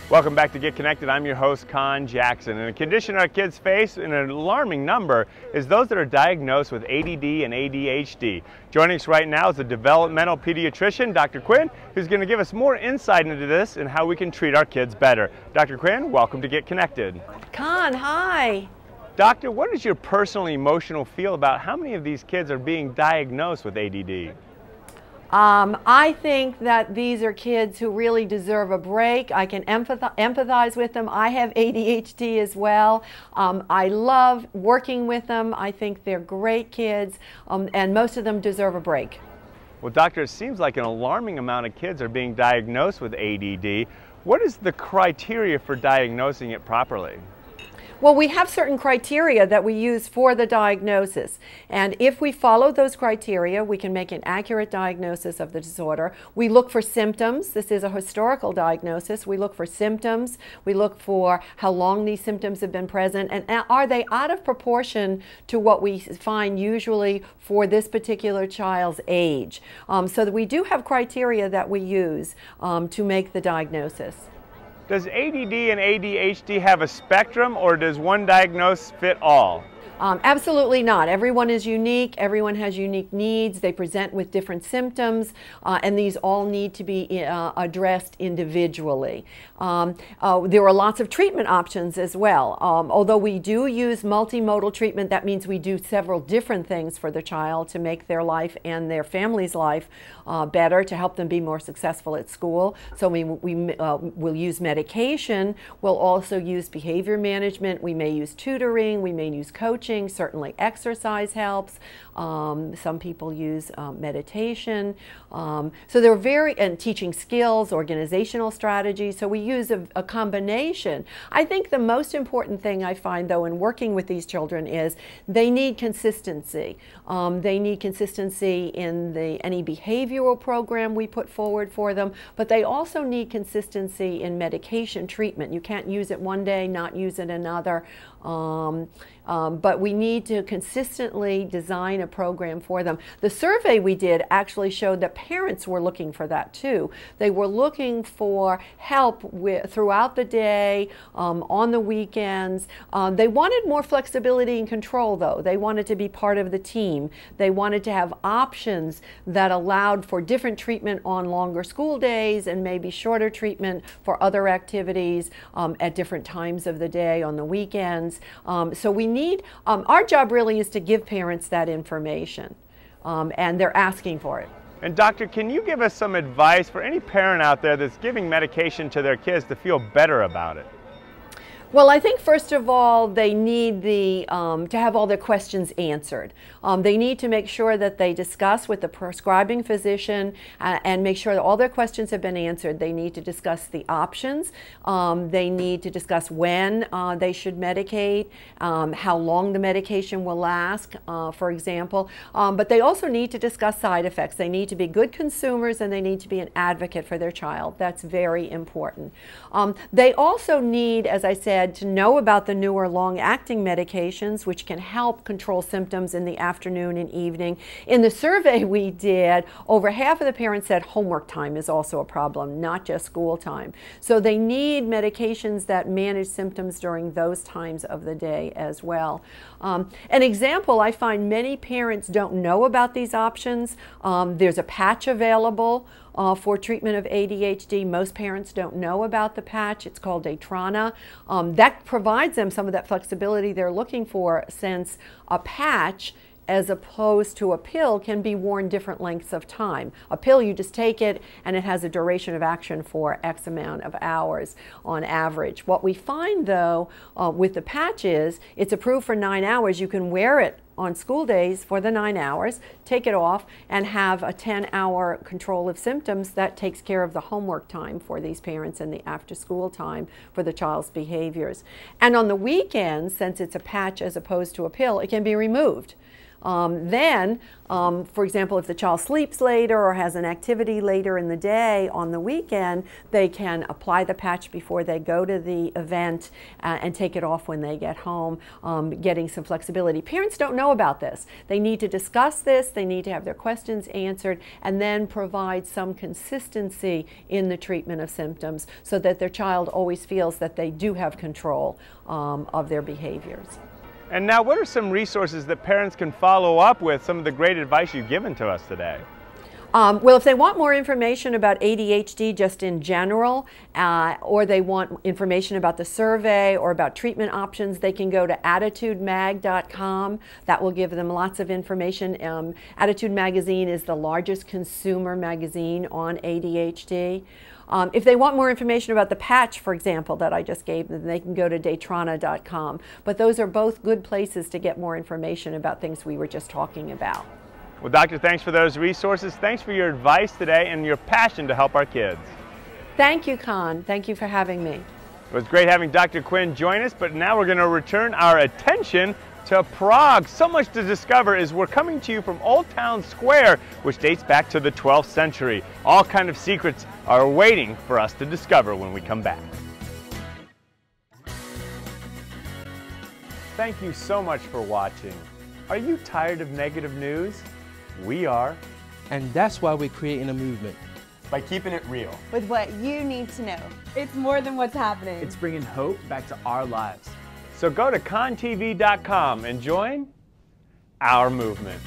Welcome back to Get Connected. I'm your host, Con Jackson. And a condition our kids face in an alarming number is those that are diagnosed with ADD and ADHD. Joining us right now is a developmental pediatrician, Dr. Quinn, who's going to give us more insight into this and how we can treat our kids better. Dr. Quinn, welcome to Get Connected. Con, hi. Doctor, what is your personal emotional feel about how many of these kids are being diagnosed with ADD? I think that these are kids who really deserve a break. I can empathize with them. I have ADHD as well. I love working with them. I think they're great kids, and most of them deserve a break. Well, doctor, it seems like an alarming amount of kids are being diagnosed with ADD. What is the criteria for diagnosing it properly? Well, we have certain criteria that we use for the diagnosis, and if we follow those criteria, we can make an accurate diagnosis of the disorder. We look for symptoms. This is a historical diagnosis. We look for symptoms. We look for how long these symptoms have been present, and are they out of proportion to what we find usually for this particular child's age. So that we do have criteria that we use to make the diagnosis. Does ADD and ADHD have a spectrum, or does one diagnosis fit all? Absolutely not. Everyone is unique. Everyone has unique needs. They present with different symptoms, and these all need to be addressed individually. There are lots of treatment options as well. Although we do use multimodal treatment, that means we do several different things for the child to make their life and their family's life better, to help them be more successful at school. So we'll use medication. We'll also use behavior management. We may use tutoring. We may use coaching. Certainly exercise helps. Some people use meditation. So they're and teaching skills, organizational strategies. So we use a combination. I think the most important thing I find, though, in working with these children is they need consistency. They need consistency in any behavioral program we put forward for them, but they also need consistency in medication treatment. You can't use it one day, not use it another. But we need to consistently design a program for them. The survey we did actually showed that parents were looking for that too. They were looking for help throughout the day, on the weekends. They wanted more flexibility and control, though. They wanted to be part of the team. They wanted to have options that allowed for different treatment on longer school days and maybe shorter treatment for other activities at different times of the day on the weekends. So we need, our job really is to give parents that information, and they're asking for it. And doctor, can you give us some advice for any parent out there that's giving medication to their kids to feel better about it? Well, I think first of all, they need to have all their questions answered. They need to make sure that they discuss with the prescribing physician and make sure that all their questions have been answered. They need to discuss the options. They need to discuss when they should medicate, how long the medication will last, for example. But they also need to discuss side effects. They need to be good consumers, and they need to be an advocate for their child. That's very important. They also need, as I said, to know about the newer long-acting medications, which can help control symptoms in the afternoon and evening. In the survey we did, over half of the parents said homework time is also a problem, not just school time. So they need medications that manage symptoms during those times of the day as well. An example, I find many parents don't know about these options. There's a patch available for treatment of ADHD. Most parents don't know about the patch. It's called Atrana. That provides them some of that flexibility they're looking for, since a patch, as opposed to a pill, can be worn different lengths of time. A pill, you just take it and it has a duration of action for X amount of hours on average. What we find, though, with the patch is it's approved for 9 hours. You can wear it on school days for the 9 hours, take it off, and have a 10-hour control of symptoms that takes care of the homework time for these parents and the after-school time for the child's behaviors. And on the weekends, since it's a patch as opposed to a pill, it can be removed. For example, if the child sleeps later or has an activity later in the day on the weekend, they can apply the patch before they go to the event and take it off when they get home, getting some flexibility. Parents don't know about this. They need to discuss this, they need to have their questions answered, and then provide some consistency in the treatment of symptoms so that their child always feels that they do have control of their behaviors. And now, what are some resources that parents can follow up with some of the great advice you've given to us today? Well, if they want more information about ADHD just in general, or they want information about the survey or about treatment options, they can go to attitudemag.com. That will give them lots of information. Attitude Magazine is the largest consumer magazine on ADHD. If they want more information about the patch, for example, that I just gave them, they can go to daytrana.com. But those are both good places to get more information about things we were just talking about. Well, Doctor, thanks for those resources. Thanks for your advice today and your passion to help our kids. Thank you, Con. Thank you for having me. It was great having Dr. Quinn join us, but now we're going to return our attention to Prague. So much to discover as we're coming to you from Old Town Square, which dates back to the 12th century. All kind of secrets are waiting for us to discover when we come back. Thank you so much for watching. Are you tired of negative news? We are. And that's why we're creating a movement. By keeping it real. With what you need to know. It's more than what's happening. It's bringing hope back to our lives. So go to contv.com and join our movement.